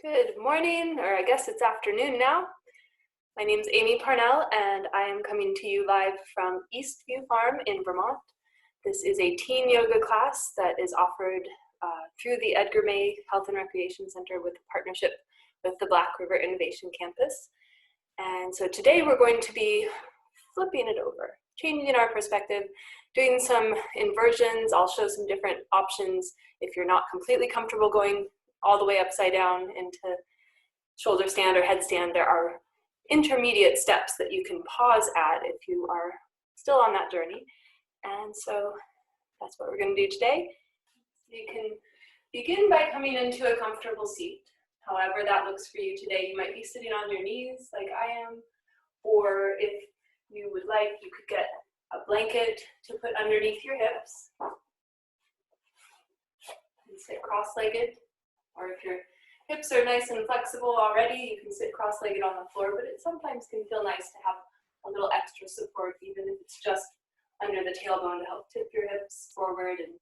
Good morning, or I guess it's afternoon now. My name is Amy Parnell, and I am coming to you live from Eastview Farm in Vermont. This is a teen yoga class that is offered through the Edgar May Health and Recreation Center with a partnership with the Black River Innovation Campus. And so today we're going to be flipping it over, changing our perspective, doing some inversions. I'll show some different options if you're not completely comfortable going all the way upside down into shoulder stand or headstand. There are intermediate steps that you can pause at if you are still on that journey. And so that's what we're going to do today. You can begin by coming into a comfortable seat. However that looks for you today. You might be sitting on your knees like I am, or if you would like, you could get a blanket to put underneath your hips and sit cross-legged. Or if your hips are nice and flexible already, you can sit cross-legged on the floor, but it sometimes can feel nice to have a little extra support, even if it's just under the tailbone, to help tip your hips forward and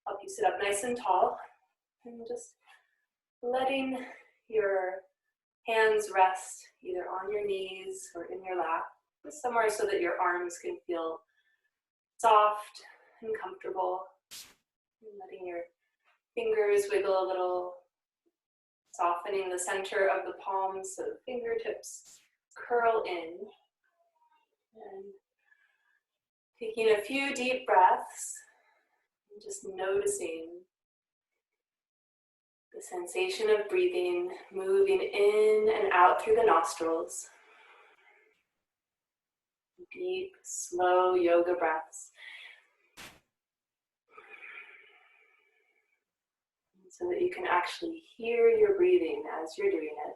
help you sit up nice and tall. And just letting your hands rest either on your knees or in your lap, just somewhere so that your arms can feel soft and comfortable. And letting your fingers wiggle a little, softening the center of the palms so the fingertips curl in. And taking a few deep breaths, and just noticing the sensation of breathing, moving in and out through the nostrils. Deep, slow yoga breaths. So that you can actually hear your breathing as you're doing it.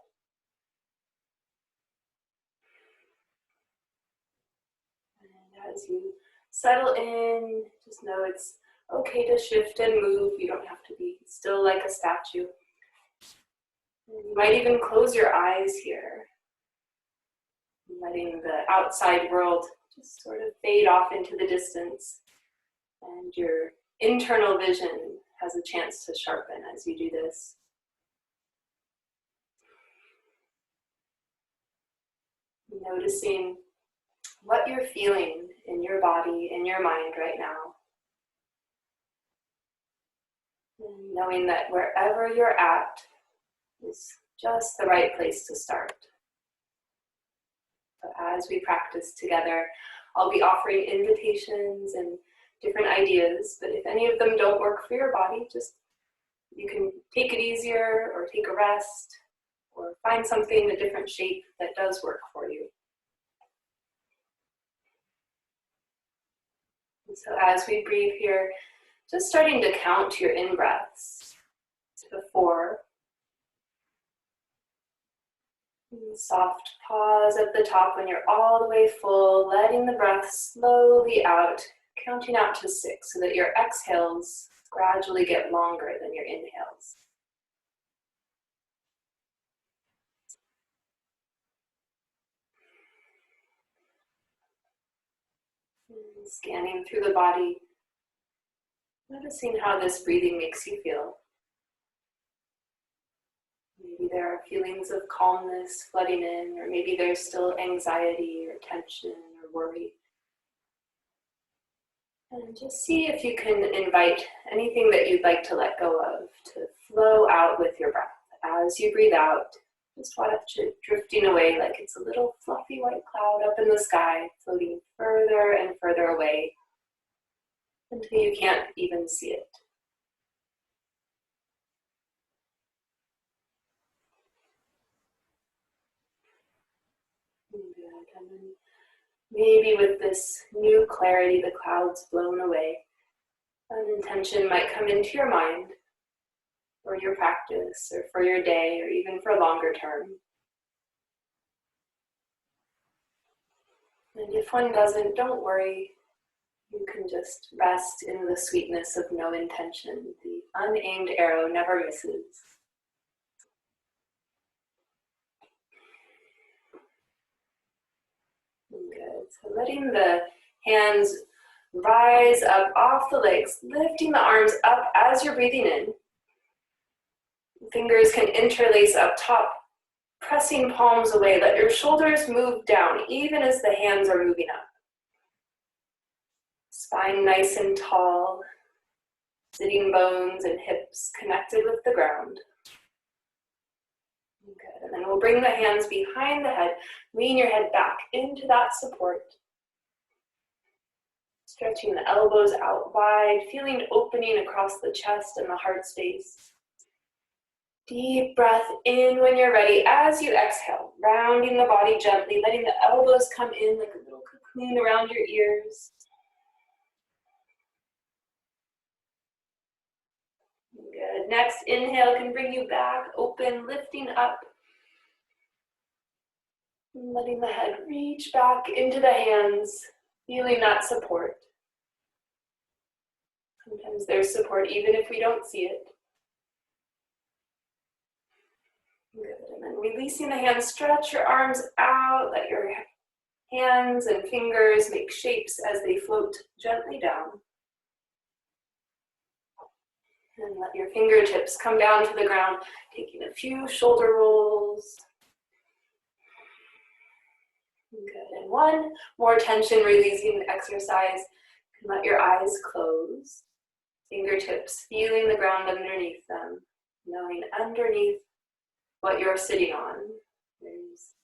And as you settle in, just know it's okay to shift and move. You don't have to be still like a statue. And you might even close your eyes here, letting the outside world just sort of fade off into the distance, and your internal vision has a chance to sharpen as you do this. Noticing what you're feeling in your body, in your mind right now. And knowing that wherever you're at is just the right place to start. But as we practice together, I'll be offering invitations and different ideas, but if any of them don't work for your body, just you can take it easier or take a rest or find something, a different shape that does work for you. And so as we breathe here, just starting to count your in-breaths to 4. And soft pause at the top when you're all the way full, letting the breath slowly out, counting out to 6 so that your exhales gradually get longer than your inhales. And scanning through the body, noticing how this breathing makes you feel. Maybe there are feelings of calmness flooding in, or maybe there's still anxiety or tension or worry. And just see if you can invite anything that you'd like to let go of to flow out with your breath. As you breathe out, just watch it drifting away like it's a little fluffy white cloud up in the sky, floating further and further away until you can't even see it. Good. And then maybe with this new clarity, the clouds blown away, an intention might come into your mind for your practice or for your day or even for longer term. And if one doesn't, don't worry. You can just rest in the sweetness of no intention. The unaimed arrow never misses. Good. So letting the hands rise up off the legs, lifting the arms up as you're breathing in. Fingers can interlace up top, pressing palms away. Let your shoulders move down, even as the hands are moving up. Spine nice and tall, sitting bones and hips connected with the ground. Good, and then we'll bring the hands behind the head, lean your head back into that support. Stretching the elbows out wide, feeling opening across the chest and the heart space. Deep breath in when you're ready. As you exhale, rounding the body gently, letting the elbows come in like a little cocoon around your ears. Good. Next inhale can bring you back, open, lifting up. Letting the head reach back into the hands, feeling that support. Sometimes there's support even if we don't see it. Good. And then releasing the hands, stretch your arms out, let your hands and fingers make shapes as they float gently down. And let your fingertips come down to the ground, taking a few shoulder rolls. Good. And one more tension releasing exercise. You can let your eyes close. Fingertips feeling the ground underneath them, knowing underneath what you're sitting on. There's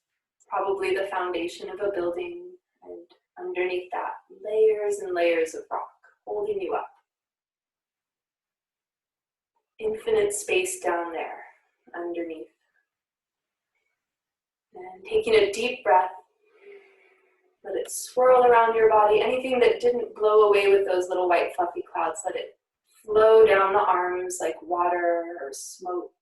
probably the foundation of a building, and underneath that, layers and layers of rock holding you up. Infinite space down there, underneath. And taking a deep breath, let it swirl around your body. Anything that didn't blow away with those little white fluffy clouds, let it flow down the arms like water or smoke.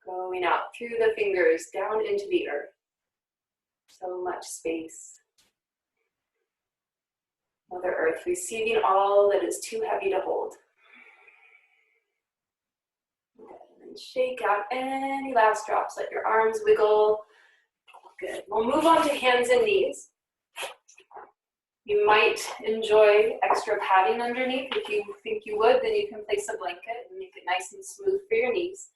Going out through the fingers, down into the earth. So much space. Mother Earth receiving all that is too heavy to hold. And then shake out any last drops. Let your arms wiggle. Good. We'll move on to hands and knees. You might enjoy extra padding underneath. If you think you would, then you can place a blanket and make it nice and smooth for your knees.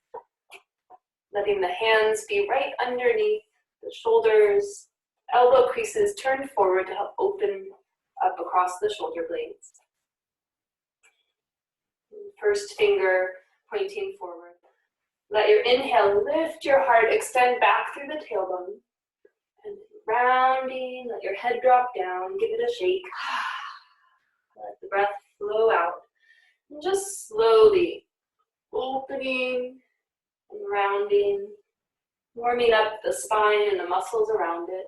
Letting the hands be right underneath the shoulders, elbow creases turned forward to help open up across the shoulder blades. First finger pointing forward. Let your inhale lift your heart, extend back through the tailbone. And rounding, let your head drop down, give it a shake. Let the breath flow out. And just slowly opening and rounding, warming up the spine and the muscles around it.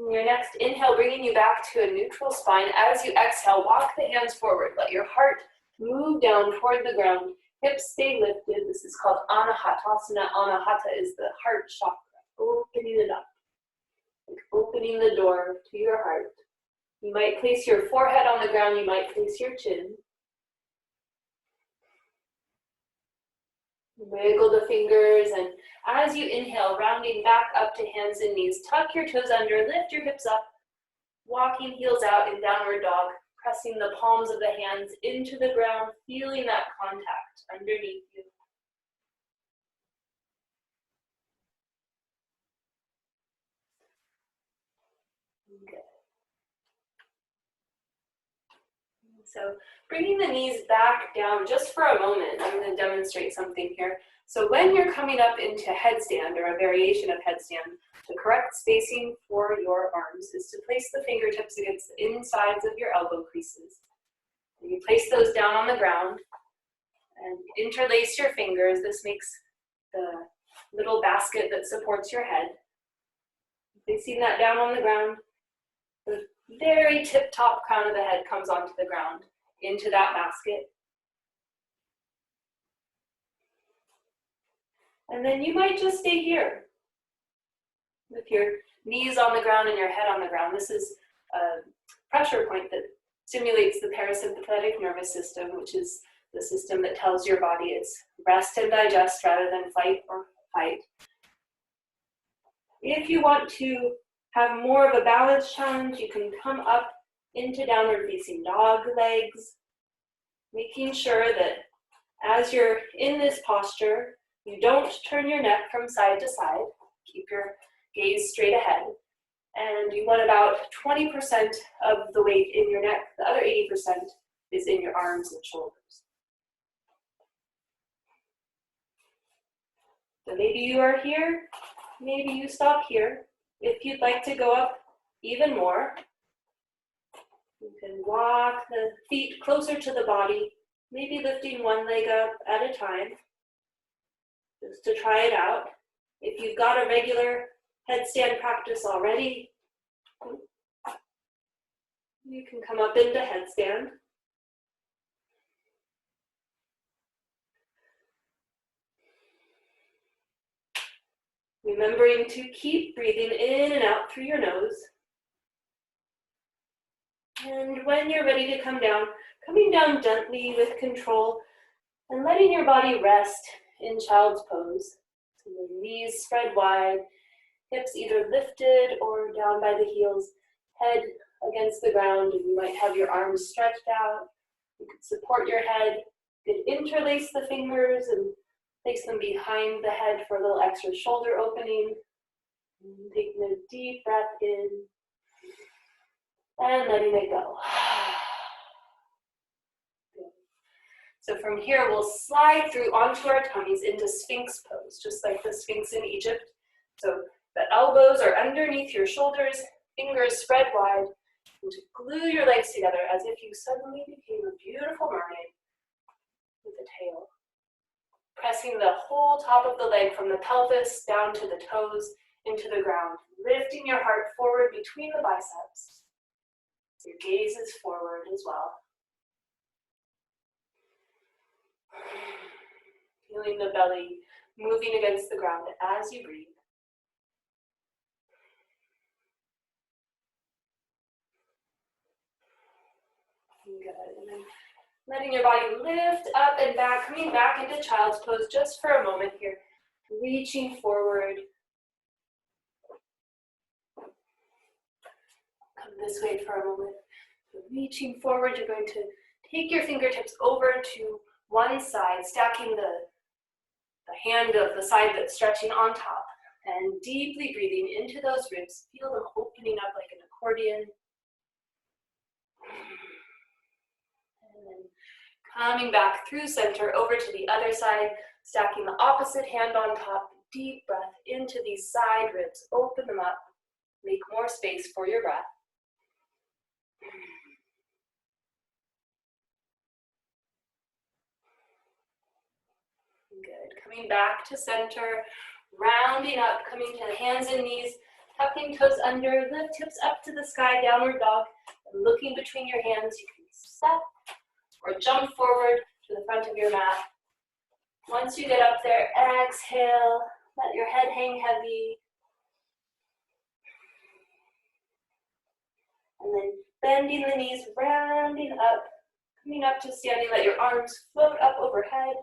Your next inhale, bringing you back to a neutral spine. As you exhale, walk the hands forward. Let your heart move down toward the ground. Hips stay lifted. This is called Anahatasana. Anahata is the heart chakra, opening it up. Like opening the door to your heart. You might place your forehead on the ground. You might place your chin. Wiggle the fingers, and as you inhale, rounding back up to hands and knees, tuck your toes under, lift your hips up, walking heels out in downward dog, pressing the palms of the hands into the ground, feeling that contact underneath you. Good. So bringing the knees back down just for a moment. I'm going to demonstrate something here. So when you're coming up into headstand or a variation of headstand, the correct spacing for your arms is to place the fingertips against the insides of your elbow creases. And you place those down on the ground and interlace your fingers. This makes the little basket that supports your head. Placing that down on the ground, the very tip-top crown of the head comes onto the ground, into that basket. And then you might just stay here with your knees on the ground and your head on the ground. This is a pressure point that stimulates the parasympathetic nervous system, which is the system that tells your body it's rest and digest rather than fight or fight. If you want to have more of a balance challenge, you can come up into downward facing dog legs, making sure that as you're in this posture, you don't turn your neck from side to side. Keep your gaze straight ahead. And you want about 20% of the weight in your neck. The other 80% is in your arms and shoulders. So maybe you are here, maybe you stop here. If you'd like to go up even more, you can walk the feet closer to the body, maybe lifting one leg up at a time, just to try it out. If you've got a regular headstand practice already, you can come up into headstand. Remembering to keep breathing in and out through your nose. And when you're ready to come down, coming down gently with control and letting your body rest in child's pose. So the knees spread wide, hips either lifted or down by the heels, head against the ground, and you might have your arms stretched out. You could support your head, you could interlace the fingers and place them behind the head for a little extra shoulder opening. And taking a deep breath in and letting it go. So from here, we'll slide through onto our tummies into Sphinx pose, just like the Sphinx in Egypt. So the elbows are underneath your shoulders, fingers spread wide, and to glue your legs together as if you suddenly became a beautiful mermaid with a tail. Pressing the whole top of the leg from the pelvis down to the toes into the ground, lifting your heart forward between the biceps. Your gaze is forward as well. Feeling the belly moving against the ground as you breathe. Good. And then letting your body lift up and back, coming back into child's pose just for a moment here. Reaching forward. Come this way for a moment. So reaching forward, you're going to take your fingertips over to one side, stacking the hand of the side that's stretching on top, and deeply breathing into those ribs. Feel them opening up like an accordion. And then coming back through center over to the other side, stacking the opposite hand on top. Deep breath into these side ribs. Open them up. Make more space for your breath. Good. Coming back to center, rounding up, coming to the hands and knees, tucking toes under, lift hips up to the sky, downward dog, and looking between your hands. You can step or jump forward to the front of your mat. Once you get up there, exhale, let your head hang heavy. And then bending the knees, rounding up, coming up to standing, let your arms float up overhead.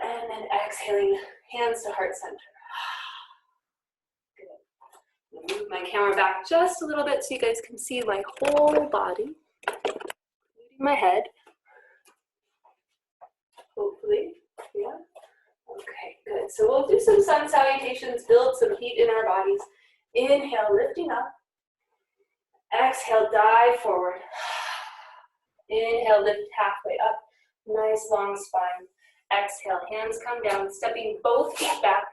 And then exhaling, hands to heart center. Good. I'm gonna move my camera back just a little bit so you guys can see my whole body, including my head. Hopefully, yeah. Okay, good. So we'll do some sun salutations, build some heat in our bodies. Inhale, lifting up. Exhale, dive forward. Inhale, lift halfway up. Nice long spine. Exhale, hands come down, stepping both feet back,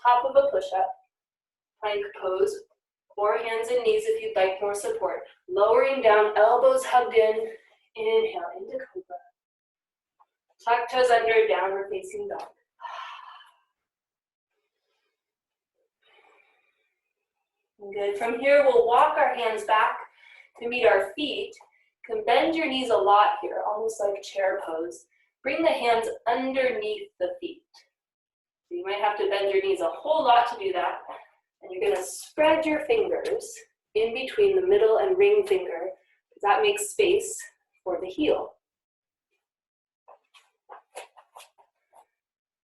top of a push-up, plank pose, or hands and knees if you'd like more support. Lowering down, elbows hugged in. Inhale, into cobra. Tuck toes under, downward facing dog. Good. From here, we'll walk our hands back to meet our feet. You can bend your knees a lot here, almost like chair pose. Bring the hands underneath the feet. So you might have to bend your knees a whole lot to do that. And you're going to spread your fingers in between the middle and ring finger, because that makes space for the heel.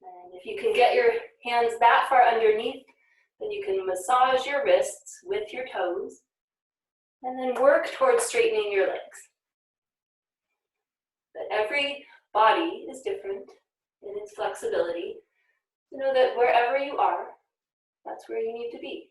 And if you can get your hands that far underneath, Then you can massage your wrists with your toes, and then work towards straightening your legs. But every body is different in its flexibility. So know that wherever you are, that's where you need to be.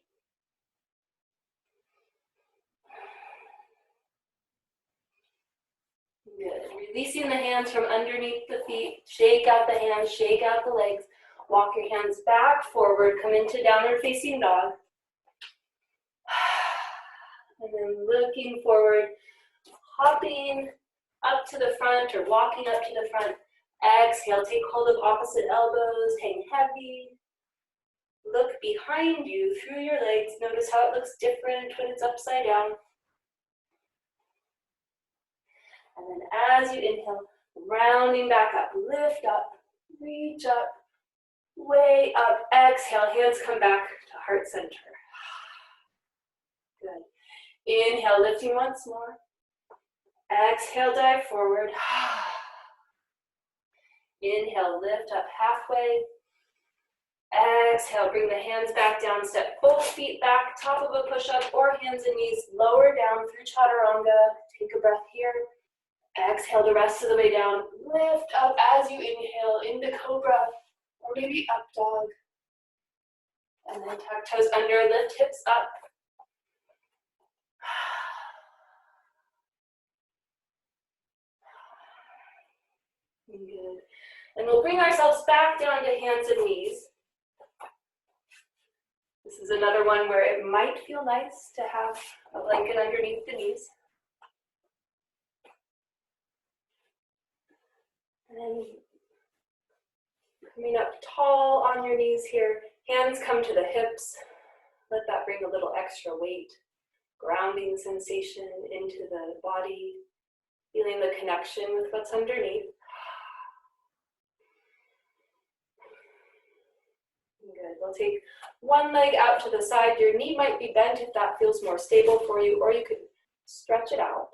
Good. Releasing the hands from underneath the feet. Shake out the hands, shake out the legs. Walk your hands back, forward, come into downward facing dog. And then looking forward, hopping up to the front or walking up to the front. Exhale, take hold of opposite elbows, hang heavy. Look behind you through your legs. Notice how it looks different when it's upside down. And then as you inhale, rounding back up, lift up, reach up, way up. Exhale, hands come back to heart center. Good. Inhale, lifting once more. Exhale, dive forward. Inhale, lift up halfway. Exhale, bring the hands back down. Step both feet back, top of a push-up or hands and knees lower down through chaturanga. Take a breath here. Exhale the rest of the way down. Lift up as you inhale into cobra or maybe up dog. And then tuck toes under, lift hips up. Good. And we'll bring ourselves back down to hands and knees. This is another one where it might feel nice to have a blanket underneath the knees. And then coming up tall on your knees here, hands come to the hips. Let that bring a little extra weight, grounding sensation into the body, feeling the connection with what's underneath. Good. We'll take one leg out to the side. Your knee might be bent if that feels more stable for you, or you could stretch it out.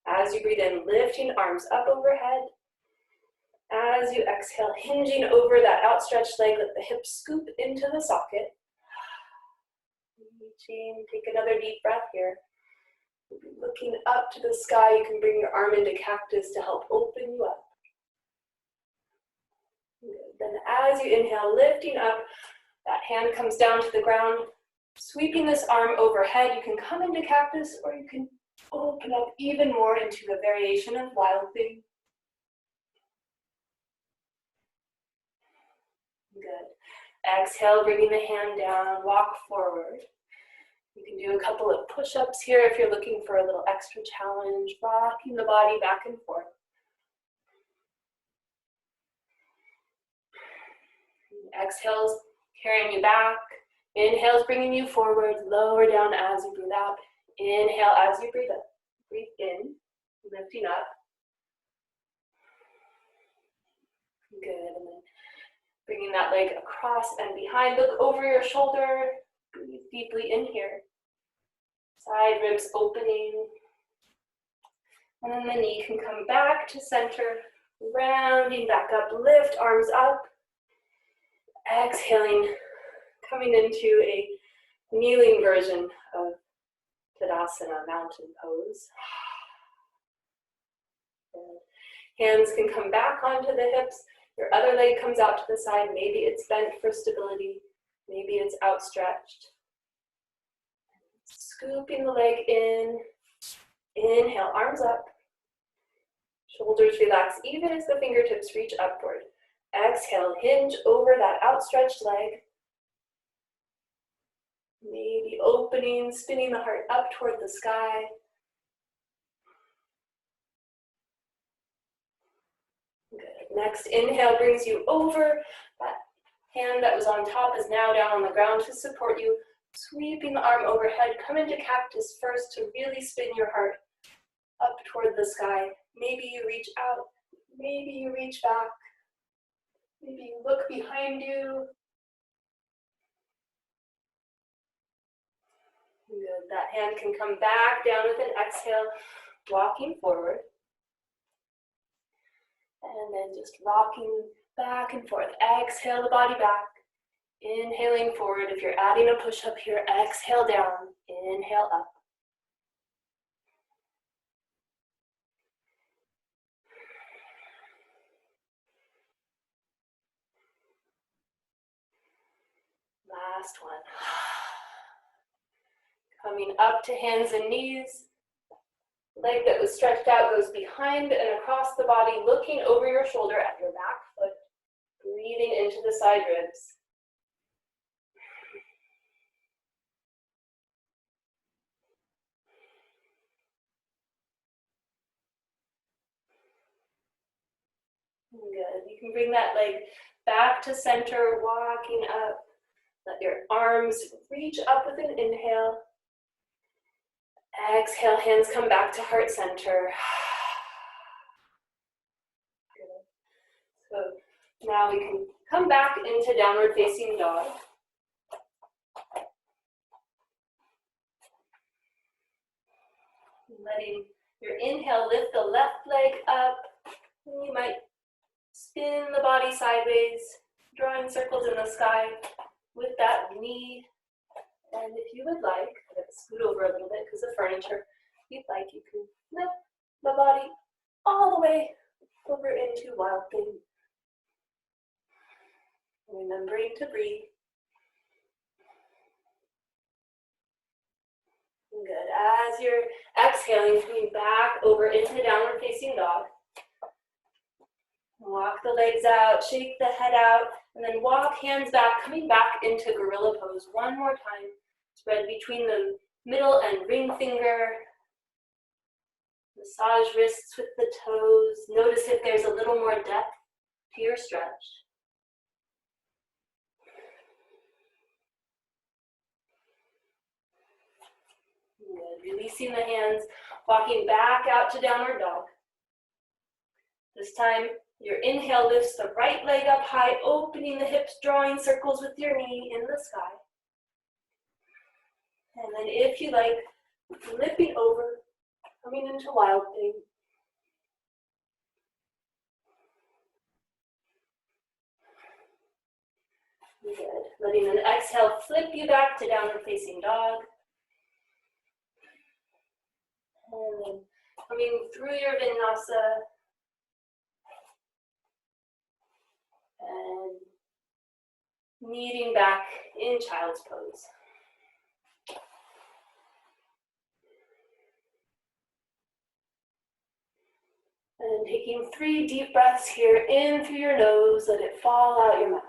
As you breathe in, lifting arms up overhead. As you exhale, hinging over that outstretched leg, let the hips scoop into the socket. Reaching, take another deep breath here. Looking up to the sky, you can bring your arm into cactus to help open you up. Good. Then as you inhale, lifting up, that hand comes down to the ground. Sweeping this arm overhead, you can come into cactus or you can open up even more into a variation of wild thing. Good. Exhale, bringing the hand down, walk forward. You can do a couple of push-ups here if you're looking for a little extra challenge, rocking the body back and forth. Exhales, carrying you back. Inhales, bringing you forward, lower down as you breathe out. Inhale as you breathe up. Breathe in, lifting up. Good, and then bringing that leg across and behind. Look over your shoulder. Breathe deeply in here. Side ribs opening. And then the knee can come back to center. Rounding back up. Lift arms up. Exhaling. Coming into a kneeling version of Tadasana, mountain pose. Good. Hands can come back onto the hips. Your other leg comes out to the side. Maybe it's bent for stability. Maybe it's outstretched. Scooping the leg in. Inhale, arms up. Shoulders relax even as the fingertips reach upward. Exhale, hinge over that outstretched leg. Maybe opening, spinning the heart up toward the sky. Good. Next, inhale brings you over. That hand that was on top is now down on the ground to support you. Sweeping the arm overhead. Come into cactus first to really spin your heart up toward the sky. Maybe you reach out. Maybe you reach back. Maybe you look behind you. Good. That hand can come back down with an exhale, walking forward. And then just rocking back and forth. Exhale the body back. Inhaling forward. If you're adding a push-up here, exhale down, inhale up. Last one. Coming up to hands and knees. Leg that was stretched out goes behind and across the body, looking over your shoulder at your back foot. Breathing into the side ribs. Good. You can bring that leg back to center, walking up. Let your arms reach up with an inhale. Exhale, hands come back to heart center. Good. So now we can come back into downward facing dog. Letting your inhale lift the left leg up. You might spin the body sideways, drawing circles in the sky with that knee. And if you would like, let's scoot over a little bit because of furniture. If you'd like, you can lift the body all the way over into wild thing. Remembering to breathe. Good. As you're exhaling, coming back over into downward facing dog. Walk the legs out, shake the head out, and then walk hands back, coming back into gorilla pose one more time. Spread between the middle and ring finger. Massage wrists with the toes. Notice if there's a little more depth to your stretch. Good. Releasing the hands, walking back out to downward dog. This time, your inhale lifts the right leg up high, opening the hips, drawing circles with your knee in the sky. And then if you like, flipping over, coming into wild thing. Good. Letting an exhale flip you back to downward facing dog. And then coming through your vinyasa. And kneading back in child's pose. And taking 3 deep breaths here, in through your nose, let it fall out your mouth.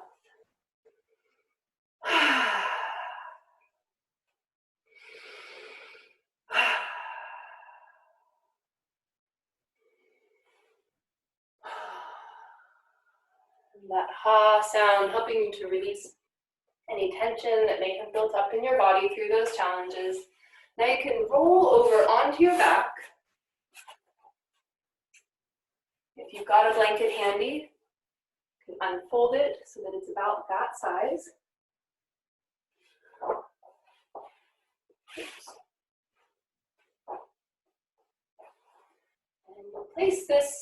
That ha sound helping you to release any tension that may have built up in your body through those challenges. Now you can roll over onto your back. If you've got a blanket handy, you can unfold it so that it's about that size. Oops. And we'll place this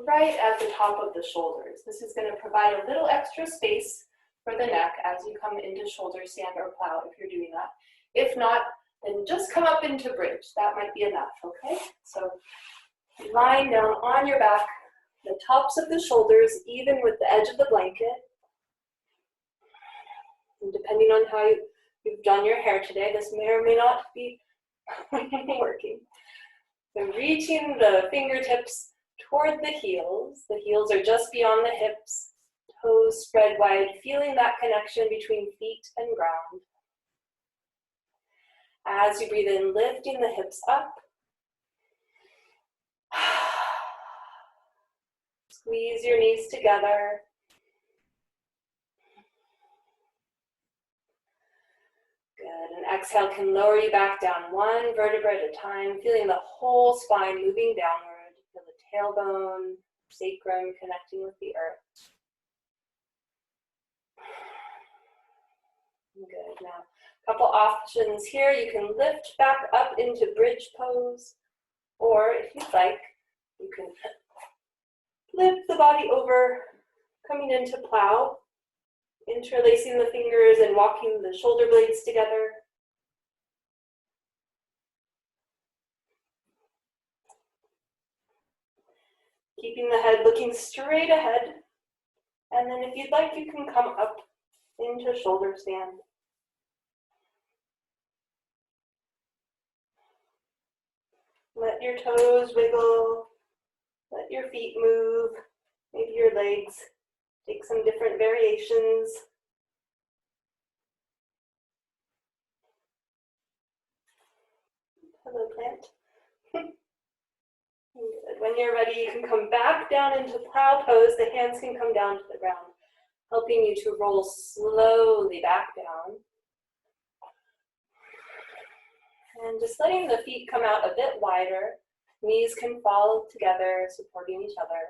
right at the top of the shoulders. This is going to provide a little extra space for the neck as you come into shoulder stand or plow if you're doing that. If not, then just come up into bridge. That might be enough, okay? So lying down on your back, the tops of the shoulders even with the edge of the blanket. And depending on how you've done your hair today, this may or may not be working. So reaching the fingertips toward the heels. The heels are just beyond the hips, toes spread wide, feeling that connection between feet and ground. As you breathe in, lifting the hips up. Squeeze your knees together. Good, and exhale can lower you back down one vertebra at a time, feeling the whole spine moving downward. Feel the tailbone, sacrum connecting with the earth. Good, now a couple options here. You can lift back up into bridge pose, or if you'd like, you can lift the body over, coming into plow, Interlacing the fingers and walking the shoulder blades together. Keeping the head looking straight ahead. And then if you'd like, you can come up into shoulder stand. Let your toes wiggle. Let your feet move. Maybe your legs. Take some different variations. Hello, plant. Good. When you're ready, you can come back down into plow pose. The hands can come down to the ground, helping you to roll slowly back down. And just letting the feet come out a bit wider. Knees can fall together, supporting each other.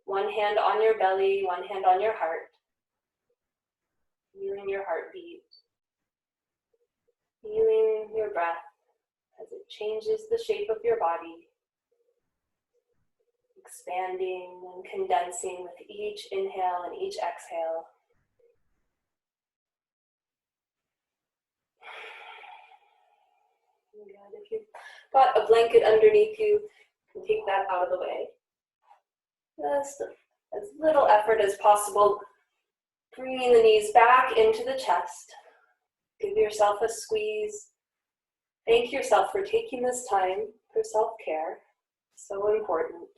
One hand on your belly, one hand on your heart. Feeling your heartbeat. Feeling your breath as it changes the shape of your body. Expanding and condensing with each inhale and each exhale. Good. If you've got a blanket underneath you, you can take that out of the way. Just as little effort as possible, bringing the knees back into the chest. Give yourself a squeeze. Thank yourself for taking this time for self-care. So important.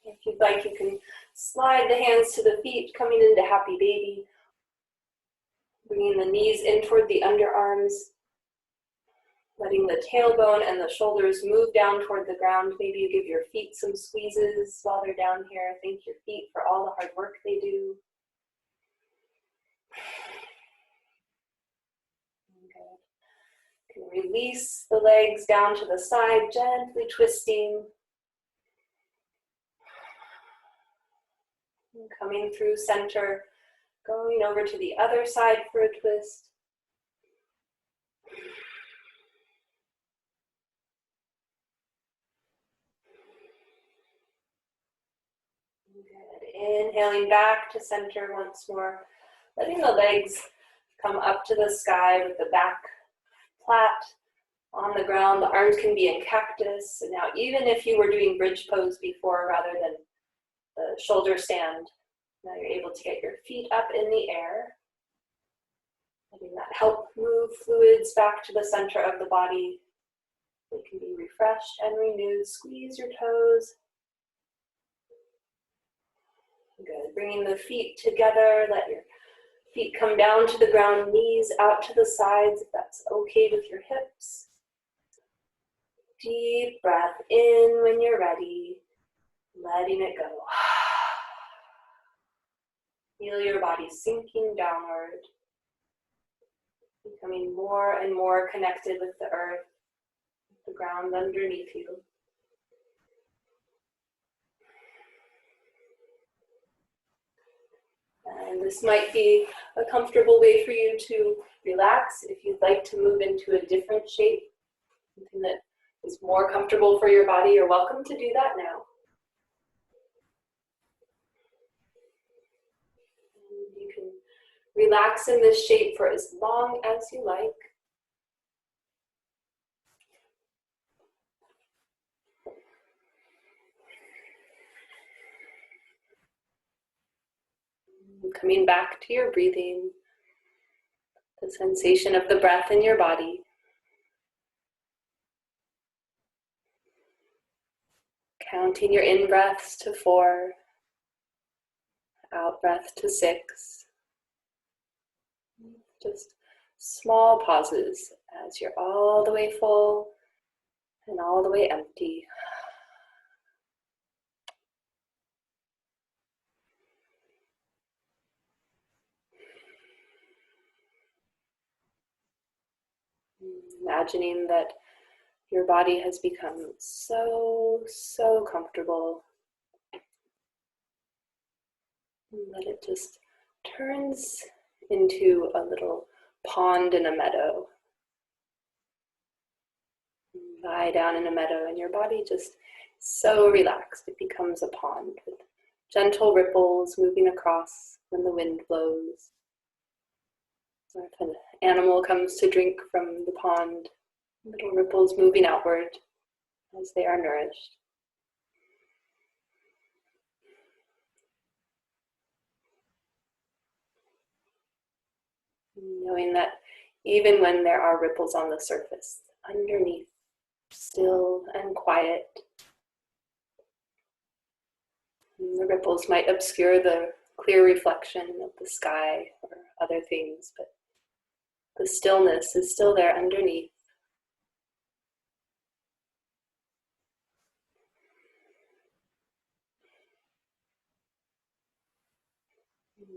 If you'd like, you can slide the hands to the feet, coming into happy baby. Bringing the knees in toward the underarms. Letting the tailbone and the shoulders move down toward the ground. Maybe you give your feet some squeezes while they're down here. Thank your feet for all the hard work they do. Good. You can release the legs down to the side, gently twisting. And coming through center, going over to the other side for a twist. Good. Inhaling back to center once more. Letting the legs come up to the sky with the back flat on the ground. The arms can be in cactus. And now even if you were doing bridge pose before rather than the shoulder stand, now you're able to get your feet up in the air. Letting that help move fluids back to the center of the body. They can be refreshed and renewed. Squeeze your toes. Good. Bringing the feet together. Let your feet come down to the ground, knees out to the sides if that's okay with your hips. Deep breath in when you're ready. Letting it go. Feel your body sinking downward. Becoming more and more connected with the earth, the ground underneath you. And this might be a comfortable way for you to relax. If you'd like to move into a different shape, something that is more comfortable for your body, you're welcome to do that now. And you can relax in this shape for as long as you like. Coming back to your breathing, the sensation of the breath in your body. Counting your in-breaths to 4, out-breath to 6. Just small pauses as you're all the way full and all the way empty. Imagining that your body has become so comfortable. That it just turns into a little pond in a meadow. Lie down in a meadow and your body just so relaxed. It becomes a pond with gentle ripples moving across when the wind blows. Or if an animal comes to drink from the pond, little ripples moving outward as they are nourished. Knowing that even when there are ripples on the surface, underneath, still and quiet, and the ripples might obscure the clear reflection of the sky or other things, but the stillness is still there underneath.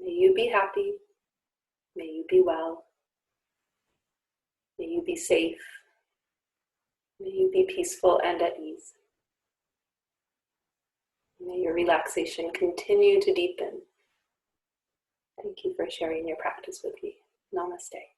May you be happy. May you be well. May you be safe. May you be peaceful and at ease. May your relaxation continue to deepen. Thank you for sharing your practice with me. Namaste.